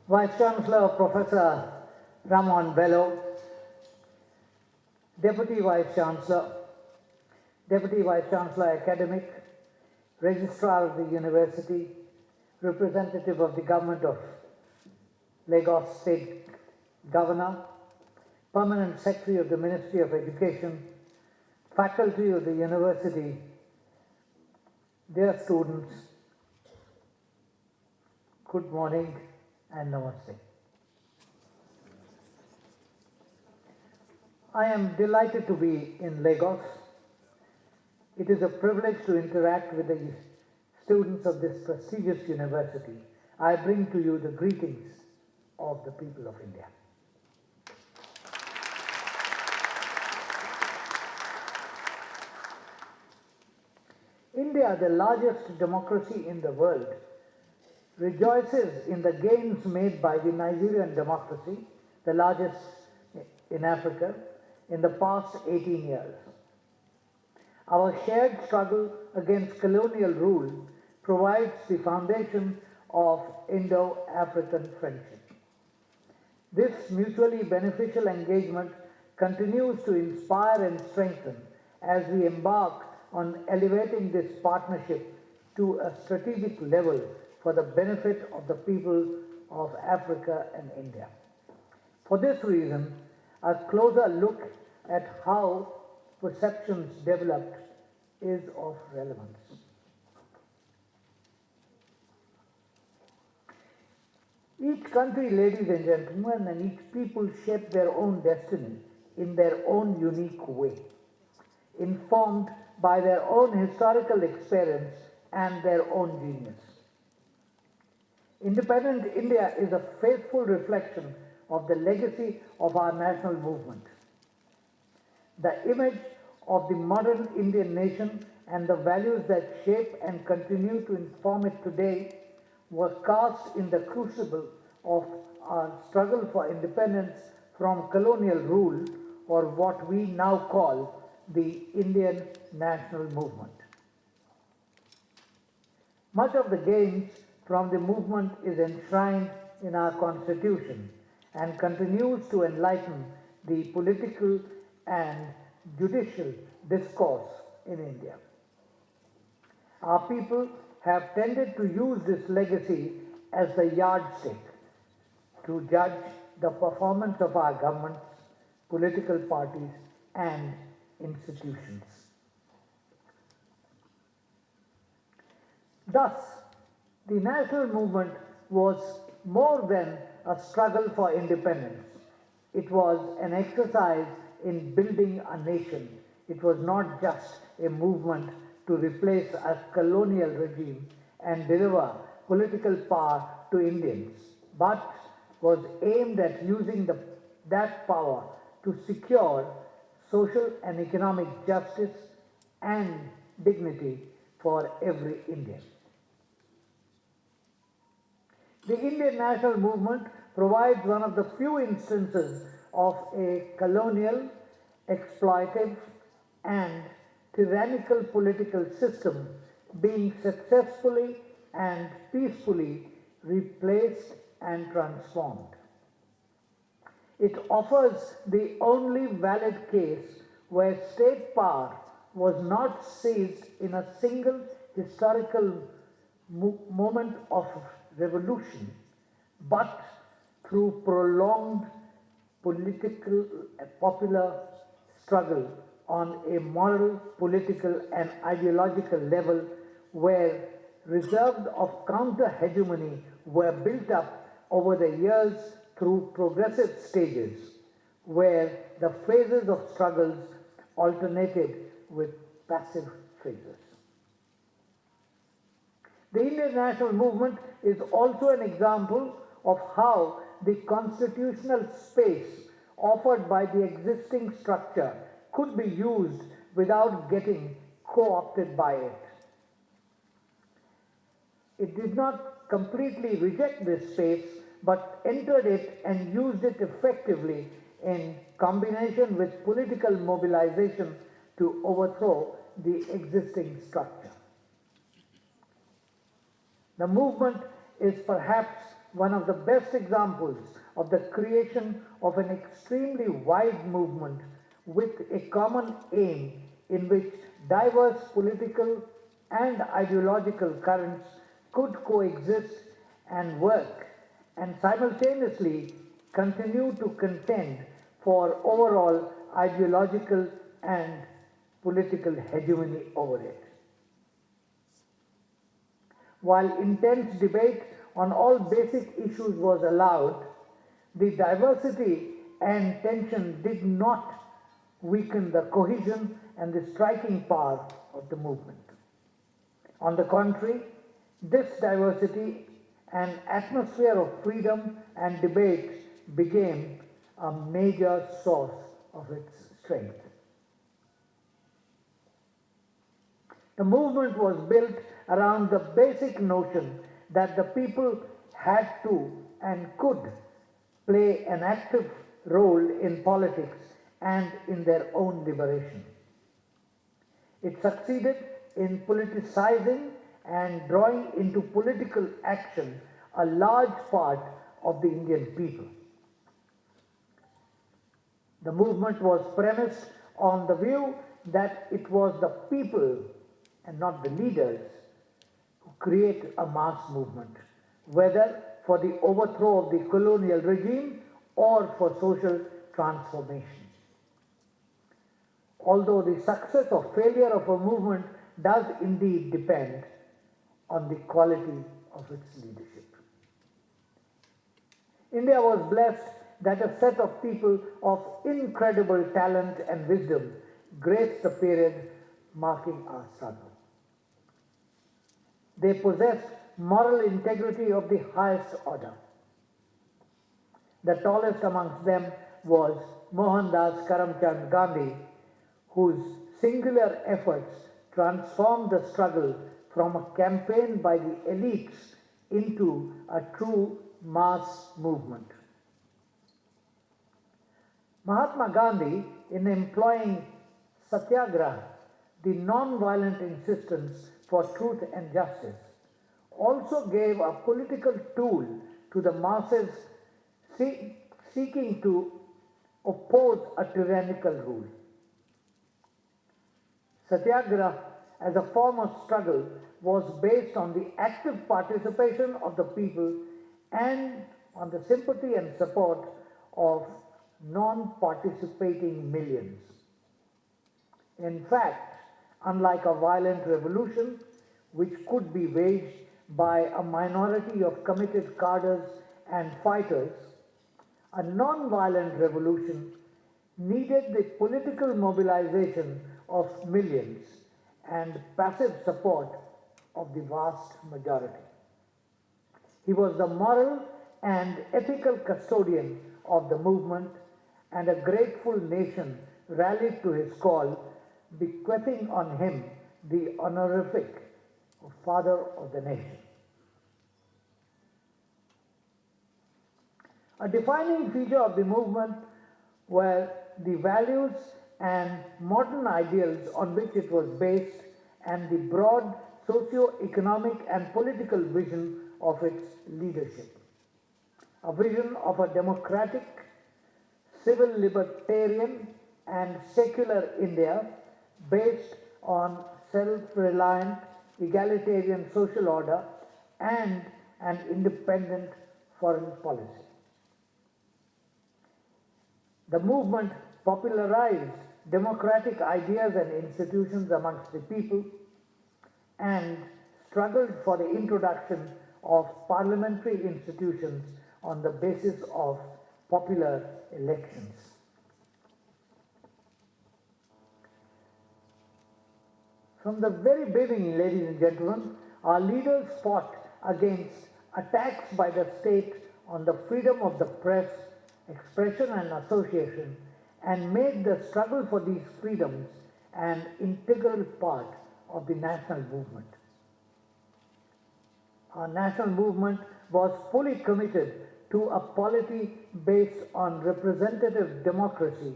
Vice Chancellor Professor Ramon Bello, Deputy Vice Chancellor, Deputy Vice Chancellor Academic, Registrar of the University, representative of the Government of Lagos State Governor, Permanent Secretary of the Ministry of Education, faculty of the university, dear students, good morning and namaste. I am delighted to be in Lagos. It is a privilege to interact with the students of this prestigious university. I bring to you the greetings of the people of India. India, the largest democracy in the world, rejoices in the gains made by the Nigerian democracy, the largest in Africa, in the past 18 years. Our shared struggle against colonial rule provides the foundation of Indo-African friendship. This mutually beneficial engagement continues to inspire and strengthen as we embark on elevating this partnership to a strategic level for the benefit of the people of Africa and India. For this reason, a closer look at how perceptions developed is of relevance. Each country, ladies and gentlemen, and each people shape their own destiny in their own unique way, informed by their own historical experience and their own genius. Independent India is a faithful reflection of the legacy of our national movement. The image of the modern Indian nation and the values that shape and continue to inform it today were cast in the crucible of our struggle for independence from colonial rule, or what we now call the Indian national movement. Much of the gains from the movement is enshrined in our constitution and continues to enlighten the political and judicial discourse in India. Our people have tended to use this legacy as the yardstick to judge the performance of our governments, political parties, and institutions. Thus, the national movement was more than a struggle for independence. It was an exercise in building a nation. It was not just a movement to replace a colonial regime and deliver political power to Indians, but was aimed at using that power to secure social and economic justice and dignity for every Indian. The Indian national movement provides one of the few instances of a colonial, exploitive, and tyrannical political system being successfully and peacefully replaced and transformed. It offers the only valid case where state power was not seized in a single historical moment of revolution, but through prolonged political popular struggle on a moral, political, and ideological level where reserves of counter-hegemony were built up over the years through progressive stages, where the phases of struggles alternated with passive phases. The Indian national movement is also an example of how the constitutional space offered by the existing structure could be used without getting co-opted by it. It did not completely reject this space, but entered it and used it effectively in combination with political mobilization to overthrow the existing structure. The movement is perhaps one of the best examples of the creation of an extremely wide movement with a common aim in which diverse political and ideological currents could coexist and work and simultaneously continue to contend for overall ideological and political hegemony over it. While intense debate on all basic issues was allowed, the diversity and tension did not weaken the cohesion and the striking power of the movement. On the contrary, this diversity and atmosphere of freedom and debate became a major source of its strength. The movement was built around the basic notion that the people had to and could play an active role in politics and in their own liberation. It succeeded in politicizing and drawing into political action a large part of the Indian people. The movement was premised on the view that it was the people and not the leaders who create a mass movement, whether for the overthrow of the colonial regime or for social transformation. Although the success or failure of a movement does indeed depend on the quality of its leadership. India was blessed that a set of people of incredible talent and wisdom graced the period marking our struggle. They possessed moral integrity of the highest order. The tallest amongst them was Mohandas Karamchand Gandhi, whose singular efforts transformed the struggle from a campaign by the elites into a true mass movement. Mahatma Gandhi, in employing satyagraha, the non-violent insistence for truth and justice, also gave a political tool to the masses seeking to oppose a tyrannical rule. Satyagraha, as a form of struggle, was based on the active participation of the people and on the sympathy and support of non-participating millions. In fact, unlike a violent revolution, which could be waged by a minority of committed cadres and fighters, a non-violent revolution needed the political mobilization of millions and passive support of the vast majority. He was the moral and ethical custodian of the movement, and a grateful nation rallied to his call, bequeathing on him the honorific of Father of the Nation. A defining feature of the movement were the values and modern ideals on which it was based and the broad socio-economic and political vision of its leadership. A vision of a democratic, civil libertarian and secular India based on self-reliant, egalitarian social order and an independent foreign policy. The movement popularized democratic ideas and institutions amongst the people and struggled for the introduction of parliamentary institutions on the basis of popular elections. From the very beginning, ladies and gentlemen, our leaders fought against attacks by the state on the freedom of the press, expression and association, and made the struggle for these freedoms an integral part of the national movement. Our national movement was fully committed to a polity based on representative democracy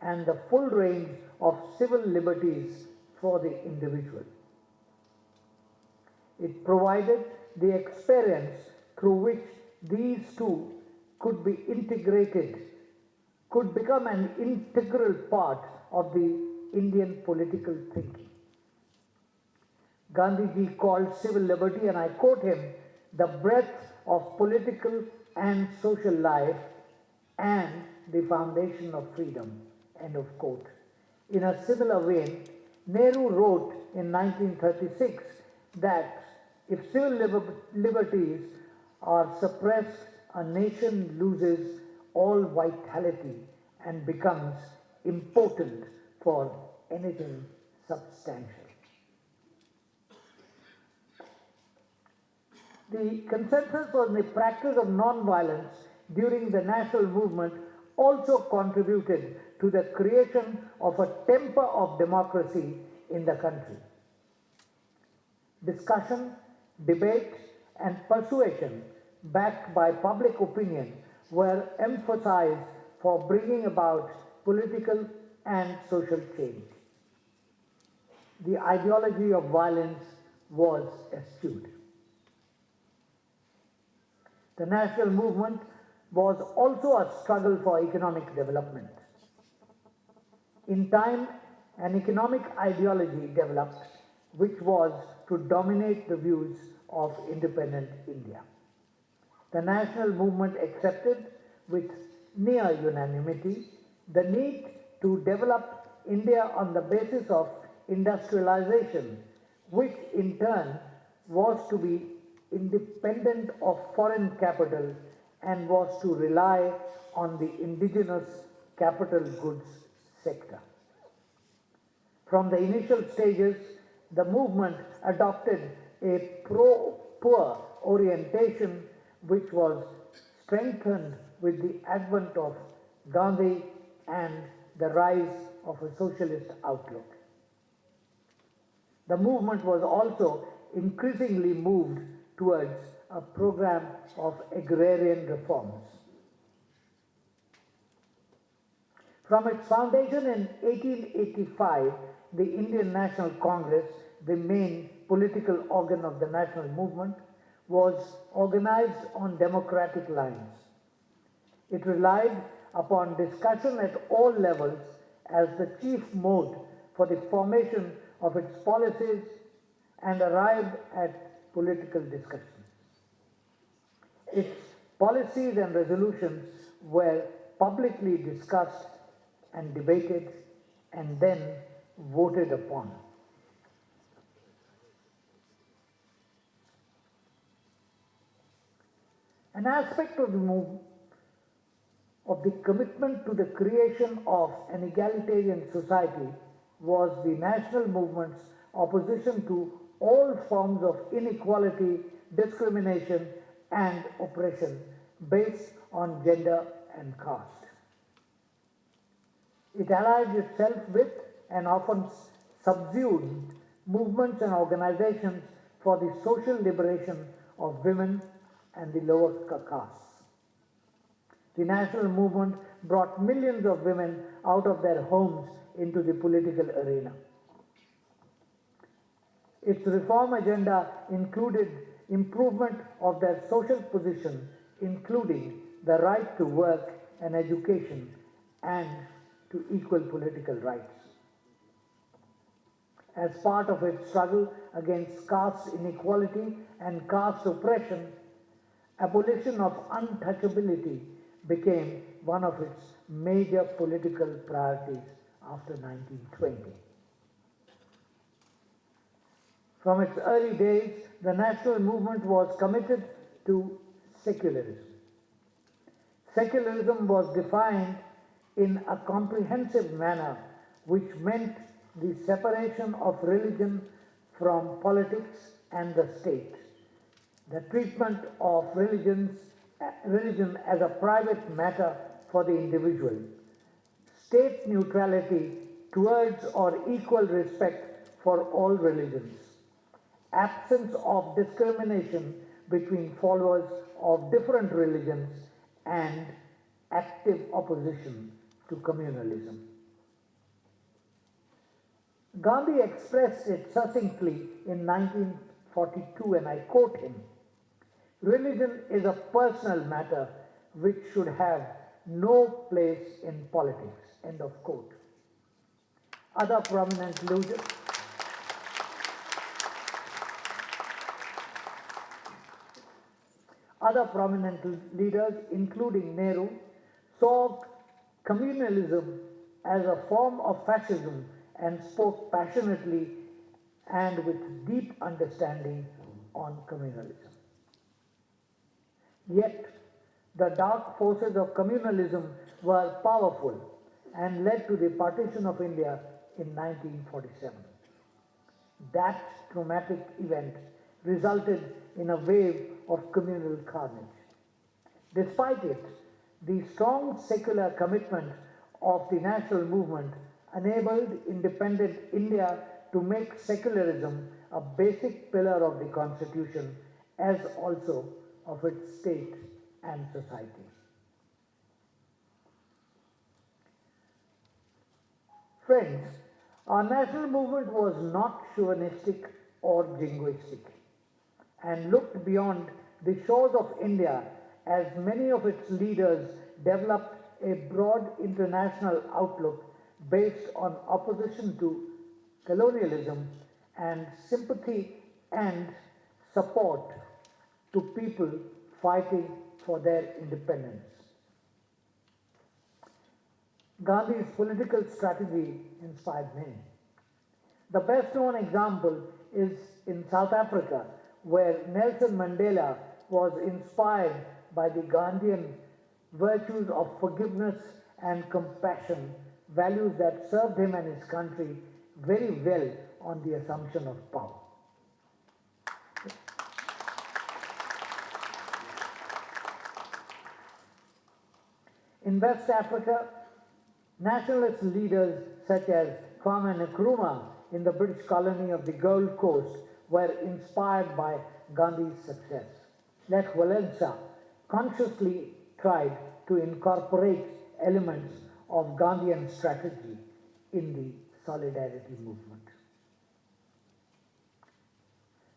and the full range of civil liberties for the individual. It provided the experience through which these two could be integrated, could become an integral part of the Indian political thinking. Gandhiji called civil liberty, and I quote him, the breadth of political and social life and the foundation of freedom, end of quote. In a similar vein, Nehru wrote in 1936 that if civil liberties are suppressed, a nation loses all vitality and becomes impotent for anything substantial. The consensus on the practice of non-violence during the national movement also contributed to the creation of a temper of democracy in the country. Discussion, debate, and persuasion backed by public opinion were emphasized for bringing about political and social change. The ideology of violence was eschewed. The national movement was also a struggle for economic development. In time, an economic ideology developed which was to dominate the views of independent India. The national movement accepted with near unanimity the need to develop India on the basis of industrialization, which in turn was to be independent of foreign capital and was to rely on the indigenous capital goods sector. From the initial stages, the movement adopted a pro-poor orientation which was strengthened with the advent of Gandhi and the rise of a socialist outlook. The movement was also increasingly moved towards a program of agrarian reforms. From its foundation in 1885, the Indian National Congress, the main political organ of the national movement, was organized on democratic lines. It relied upon discussion at all levels as the chief mode for the formation of its policies and arrived at political discussion. Its policies and resolutions were publicly discussed and debated and then voted upon. An aspect of the commitment to the creation of an egalitarian society was the national movement's opposition to all forms of inequality, discrimination, and oppression based on gender and caste. It allied itself with and often subsumed movements and organizations for the social liberation of women and the lower castes. The national movement brought millions of women out of their homes into the political arena. Its reform agenda included improvement of their social position, including the right to work and education and to equal political rights. As part of its struggle against caste inequality and caste oppression, abolition of untouchability became one of its major political priorities after 1920. From its early days, the national movement was committed to secularism. Secularism was defined in a comprehensive manner, which meant the separation of religion from politics and the state, the treatment of religion as a private matter for the individual, state neutrality towards or equal respect for all religions, absence of discrimination between followers of different religions, and active opposition to communalism. Gandhi expressed it succinctly in 1942, and I quote him, Religion is a personal matter which should have no place in politics. End of quote. Other prominent leaders, including Nehru, saw communalism as a form of fascism and spoke passionately and with deep understanding on communalism. Yet, the dark forces of communalism were powerful and led to the partition of India in 1947. That traumatic event resulted in a wave of communal carnage. Despite it, the strong secular commitment of the national movement enabled independent India to make secularism a basic pillar of the constitution as also of its state and society. Friends, our national movement was not chauvinistic or jingoistic and looked beyond the shores of India as many of its leaders developed a broad international outlook based on opposition to colonialism and sympathy and support to people fighting for their independence. Gandhi's political strategy inspired many. The best known example is in South Africa, where Nelson Mandela was inspired by the Gandhian virtues of forgiveness and compassion, values that served him and his country very well on the assumption of power. In West Africa, nationalist leaders such as Kwame Nkrumah in the British colony of the Gold Coast were inspired by Gandhi's success. Lech Walesa consciously tried to incorporate elements of Gandhian strategy in the solidarity movement.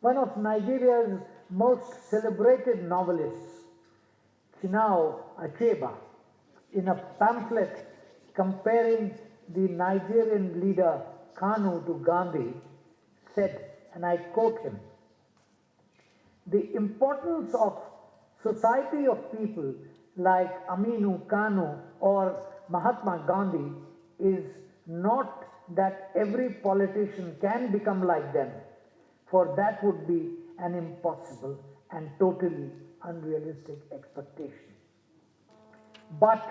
One of Nigeria's most celebrated novelists, Chinua Achebe, in a pamphlet comparing the Nigerian leader Kanu to Gandhi, said, and I quote him, "The importance of society of people like Aminu Kanu or Mahatma Gandhi is not that every politician can become like them, for that would be an impossible and totally unrealistic expectation. But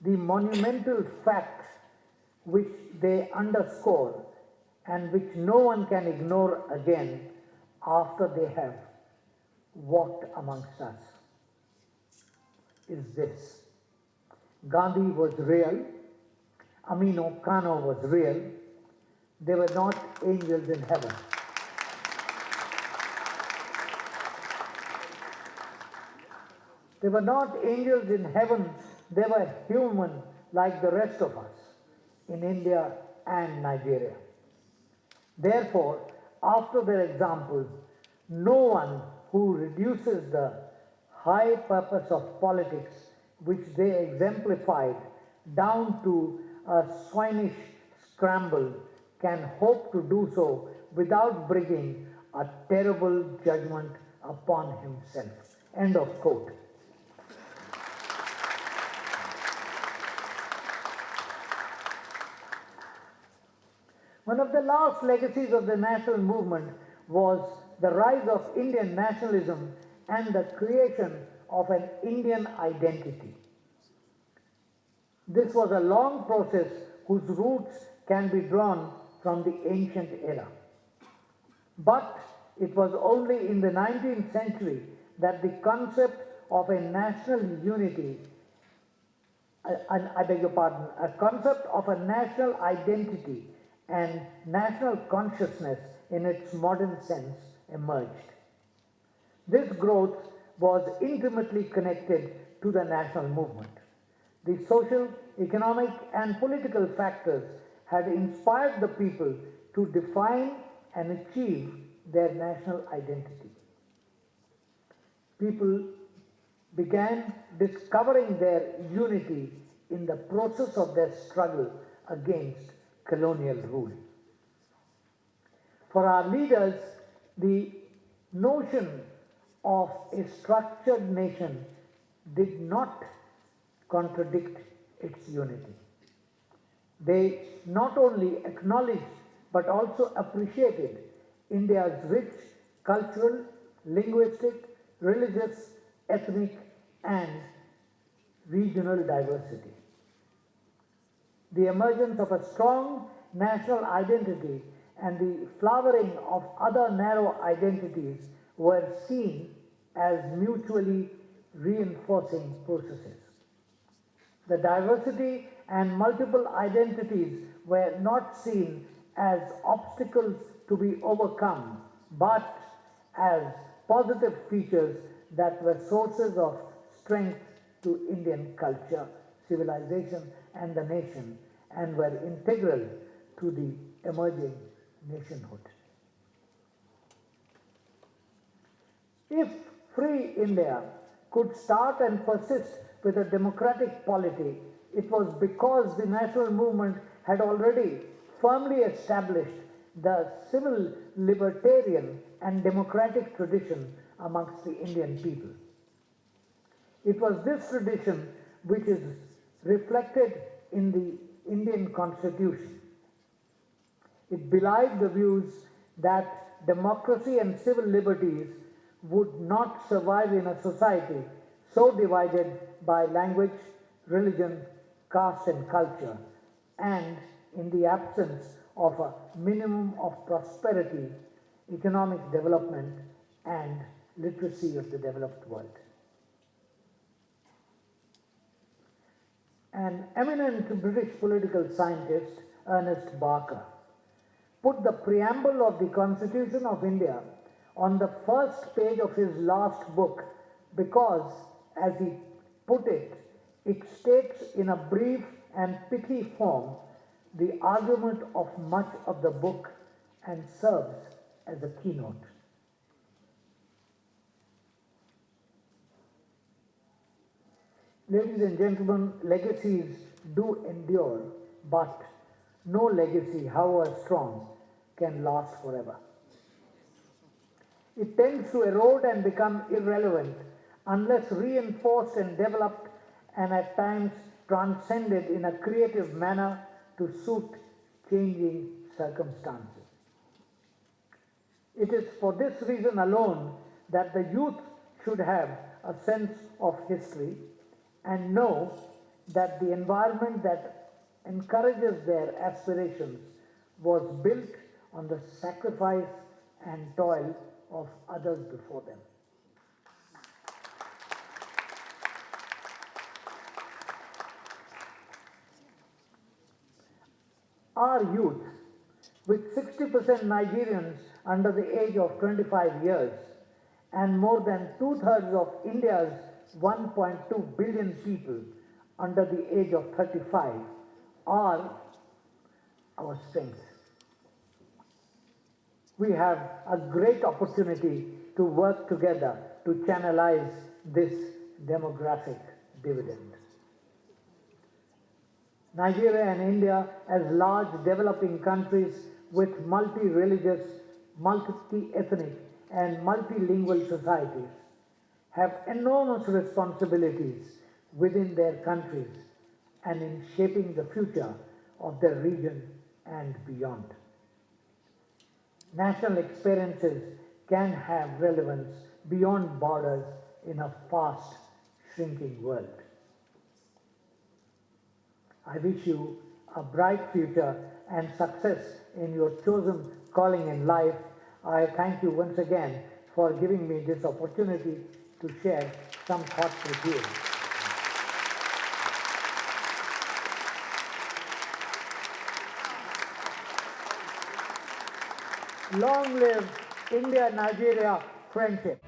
the monumental facts which they underscore and which no one can ignore again after they have walked amongst us is this: Gandhi was real, Aminu Kano was real, they were not angels in heaven. They were not angels in heaven, they were human like the rest of us in India and Nigeria. Therefore, after their example, no one who reduces the high purpose of politics which they exemplified down to a swinish scramble can hope to do so without bringing a terrible judgment upon himself." End of quote. One of the last legacies of the national movement was the rise of Indian nationalism and the creation of an Indian identity. This was a long process whose roots can be drawn from the ancient era. But it was only in the 19th century that the concept of a national unity, a concept of a national identity and national consciousness in its modern sense emerged. This growth was intimately connected to the national movement. The social, economic, and political factors had inspired the people to define and achieve their national identity. people began discovering their unity in the process of their struggle against colonial rule. For our leaders, the notion of a structured nation did not contradict its unity. They not only acknowledged but also appreciated India's rich cultural, linguistic, religious, ethnic, and regional diversity. The emergence of a strong national identity and the flowering of other narrow identities were seen as mutually reinforcing processes. The diversity and multiple identities were not seen as obstacles to be overcome, but as positive features that were sources of strength to Indian culture, civilization, and the nation, and were integral to the emerging nationhood. If free India could start and persist with a democratic polity, it was because the national movement had already firmly established the civil, libertarian, and democratic tradition amongst the Indian people. It was this tradition which is reflected in the Indian Constitution. It belied the views that democracy and civil liberties would not survive in a society so divided by language, religion, caste, and culture, and in the absence of a minimum of prosperity, economic development, and literacy of the developed world. An eminent British political scientist, Ernest Barker, put the preamble of the Constitution of India on the first page of his last book because, as he put it, it states in a brief and pithy form the argument of much of the book and serves as a keynote. Ladies and gentlemen, legacies do endure, but no legacy, however strong, can last forever. It tends to erode and become irrelevant unless reinforced and developed and at times transcended in a creative manner to suit changing circumstances. It is for this reason alone that the youth should have a sense of history and know that the environment that encourages their aspirations was built on the sacrifice and toil of others before them. Our youth, with 60% Nigerians under the age of 25 years and more than two-thirds of India's 1.2 billion people under the age of 35, are our strength. We have a great opportunity to work together to channelize this demographic dividend. Nigeria and India, as large developing countries with multi-religious, multi-ethnic, and multilingual societies, have enormous responsibilities within their countries and in shaping the future of their region and beyond. National experiences can have relevance beyond borders in a fast shrinking world. I wish you a bright future and success in your chosen calling in life. I thank you once again for giving me this opportunity to share some thoughts with you. Long live India-Nigeria friendship.